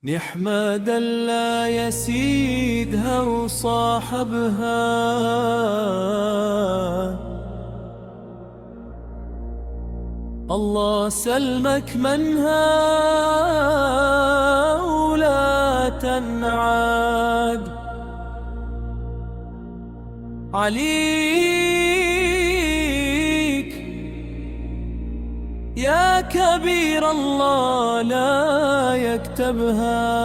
نحمد الله يسيدها وصاحبها، الله سلمك منها ولا تنعاد عليك يا كبير الله لا يكتبها.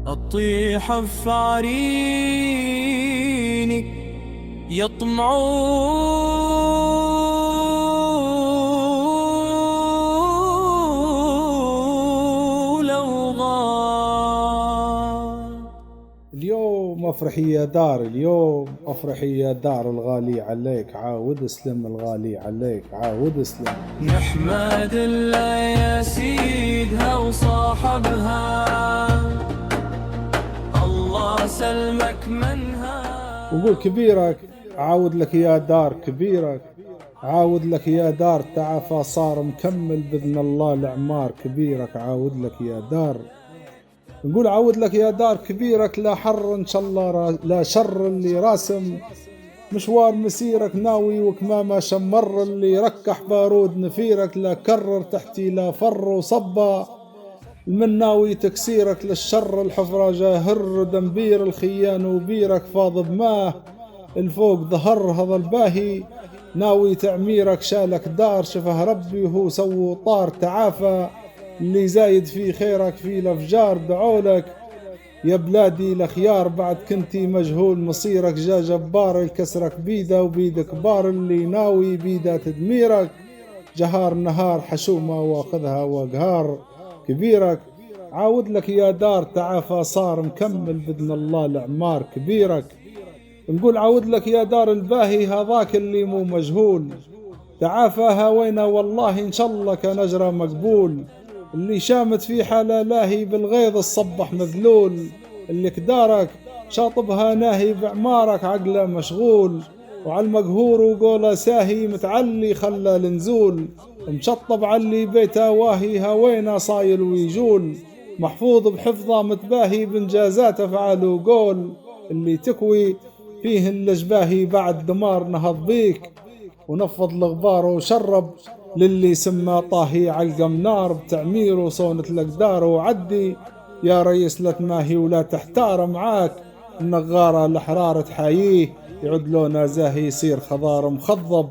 الطيحة في عرينك يطمعوا لو غاب. اليوم افرحي يا دار، اليوم افرحي يا دار، الغالي عليك عاود اسلم، الغالي عليك عاود اسلم. نحمد الله يا سيدها وصاحبها، الله سلمك منها. وقول كبيرك عاود لك يا دار، كبيرك عاود لك يا دار، تعافى صار مكمل بإذن الله الأعمار. كبيرك عاود لك يا دار، نقول عاود لك يا دار كبيرك، لا حر إن شاء الله لا شر اللي راسم مشوار مسيرك ناوي وكمامة شمر، اللي ركح بارود نفيرك لا كرر تحتي لا فر وصبا من ناوي تكسيرك للشر. الحفرة جاهر دنبير الخيان وبيرك فاض بماه الفوق ظهر هذا الباهي ناوي تعميرك. شالك دار شفه ربي وهو سووا طار، تعافى اللي زايد في خيرك في الافجار. دعولك يا بلادي الخيار بعد كنتي مجهول مصيرك، جا جبار الكسرك بيده وبيد كبار، اللي ناوي بيده تدميرك جهار نهار حشومة واخذها وقهار. كبيرك عاود لك يا دار، تعافى صار مكمل بإذن الله الأعمار. كبيرك نقول عاود لك يا دار الباهي هذاك اللي مو مجهول، تعافى هاوينا والله إن شاء الله كان أجره مقبول. اللي شامت في حالة لاهي بالغيظ الصبح مذلول، اللي كدارك شاطبها ناهي بعمارك عقله مشغول، وعلى المقهور وقوله ساهي متعلي خلى النزول، مشطب علي بيته واهي هاوينا صايل ويجول. محفوظ بحفظه متباهي بانجازات افعال وقول، اللي تكوي فيه الجباهي بعد دمار نهض بيك ونفض الغبار وشرب، للي سمى طاهي علقم نار بتعمير وصونة الأقدار. وعدي يا ريس لا تماهي ولا تحتار، معاك النغارة الأحرار تحاييه يعد لونه زاهي يصير خضار مخضب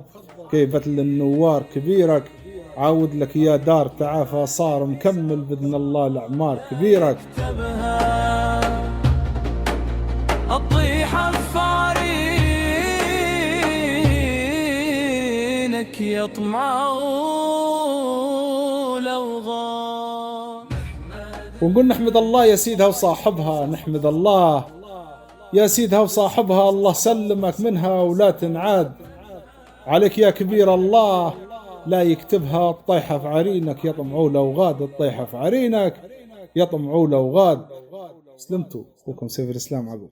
كيفة للنوار. كبيرك عاود لك يا دار، تعافى صار مكمل بإذن الله الأعمار. كبيرك الطيحة في عرينك يطمعوا لو غاب. ونقول نحمد الله يا سيدها وصاحبها، نحمد الله يا سيدها وصاحبها، الله سلمك منها ولا تنعاد عليك يا كبير الله لا يكتبها. الطيحة في عرينك يطمعوا لو غاد، الطيحة في عرينك يطمعوا لو غاد. سلمتوا أخوكم سيف الإسلام عقوب.